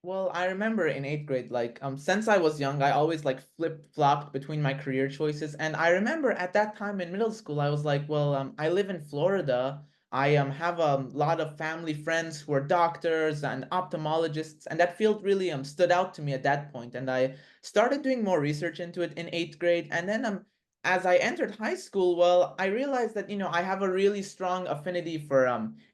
Well, I remember in eighth grade, like since I was young, I always like flip-flopped between my career choices. And I remember at that time in middle school, I was like, well, I live in Florida. I have a lot of family friends who are doctors and ophthalmologists, and that field really stood out to me at that point. And I started doing more research into it in eighth grade. And then as I entered high school, well, I realized that, I have a really strong affinity for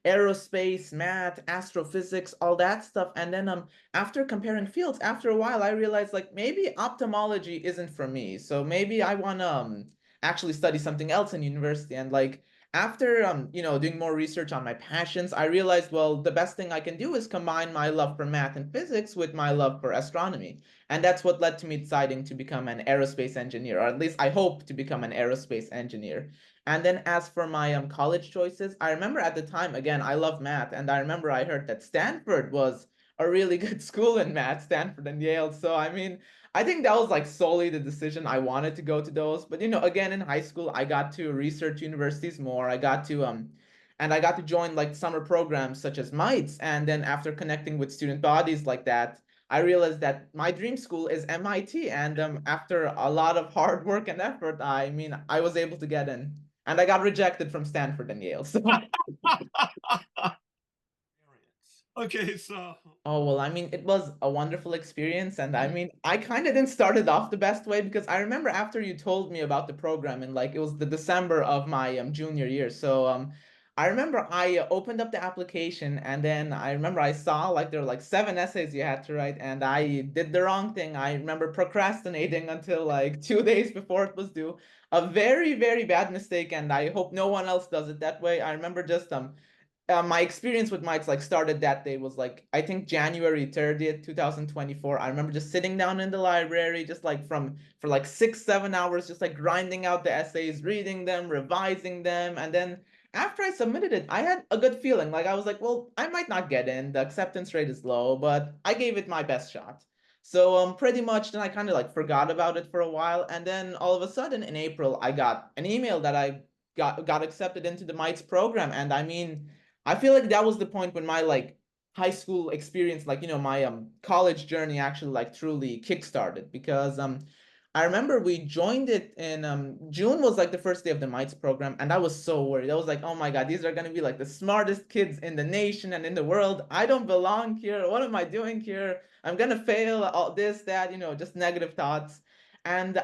aerospace, math, astrophysics, all that stuff. And then after comparing fields, after a while, I realized like maybe ophthalmology isn't for me. So maybe I want to actually study something else in university. And like after doing more research on my passions, I realized, well, the best thing I can do is combine my love for math and physics with my love for astronomy. And that's what led to me deciding to become an aerospace engineer, or at least I hope to become an aerospace engineer. And then as for my college choices, I remember at the time, again, I love math, and I remember I heard that Stanford was a really good school in math, Stanford and Yale. So I mean, I think that was like solely the decision. I wanted to go to those. But again, in high school, I got to research universities more. I got to join like summer programs such as MITES. And then after connecting with student bodies like that, I realized that my dream school is MIT. And after a lot of hard work and effort, I mean, I was able to get in. And I got rejected from Stanford and Yale. So Okay, so Oh, well, I mean, it was a wonderful experience. And I mean, I kind of didn't start it off the best way because I remember after you told me about the program and like it was the December of my junior year. So I remember I opened up the application and then I remember I saw like there were like 7 essays you had to write and I did the wrong thing. I remember procrastinating until like 2 days before it was due. A very, very bad mistake, and I hope no one else does it that way. I remember just my experience with mics like started that day was like I think January 30th, 2024. I remember just sitting down in the library, just like for like 6, 7 hours, just like grinding out the essays, reading them, revising them, and then after I submitted it, I had a good feeling. Like I was like, well, I might not get in. The acceptance rate is low, but I gave it my best shot. So pretty much then I kind of like forgot about it for a while, and then all of a sudden in April I got an email that I got accepted into the mites program, and I mean I feel like that was the point when my like high school experience, like my college journey actually like truly kickstarted because I remember we joined it in June was like the first day of the mites program, and I was so worried. I was like, oh my God, these are gonna be like the smartest kids in the nation and in the world. I don't belong here. What am I doing here? I'm gonna fail, all this, that, just negative thoughts. And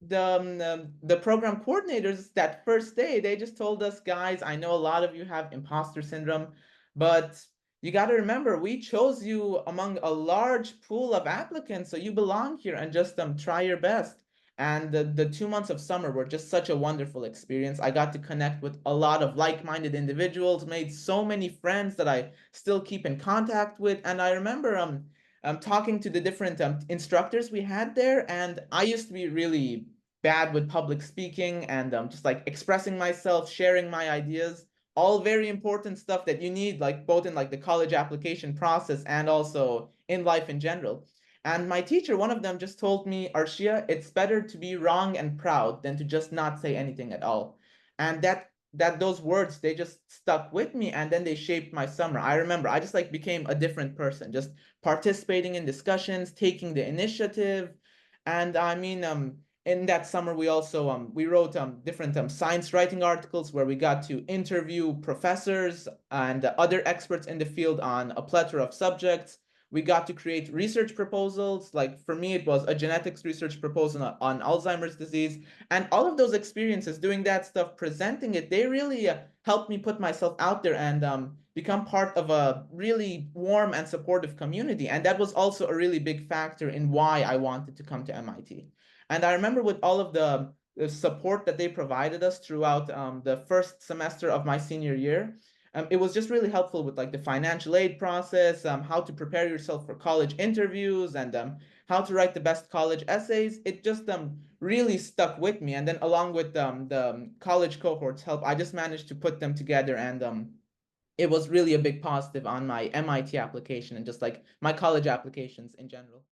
the program coordinators that first day they just told us, guys, I know a lot of you have imposter syndrome, but you got to remember we chose you among a large pool of applicants, so you belong here and just try your best. And the 2 months of summer were just such a wonderful experience. I got to connect with a lot of like-minded individuals, made so many friends that I still keep in contact with. And I remember talking to the different instructors we had there, and I used to be really bad with public speaking and just like expressing myself, sharing my ideas, all very important stuff that you need, like both in like the college application process and also in life in general. And my teacher, one of them, just told me, Arshia, it's better to be wrong and proud than to just not say anything at all. And that those words they just stuck with me and then they shaped my summer. I remember I just like became a different person, just participating in discussions, taking the initiative. And I mean in that summer we also we wrote different science writing articles where we got to interview professors and other experts in the field on a plethora of subjects. We got to create research proposals. Like for me it was a genetics research proposal on Alzheimer's disease, and all of those experiences doing that stuff, presenting it, they really helped me put myself out there and become part of a really warm and supportive community. And that was also a really big factor in why I wanted to come to MIT. And I remember with all of the support that they provided us throughout the first semester of my senior year, it was just really helpful with like the financial aid process, how to prepare yourself for college interviews, and how to write the best college essays. It just really stuck with me. And then along with the college cohorts help, I just managed to put them together, and it was really a big positive on my MIT application and just like my college applications in general.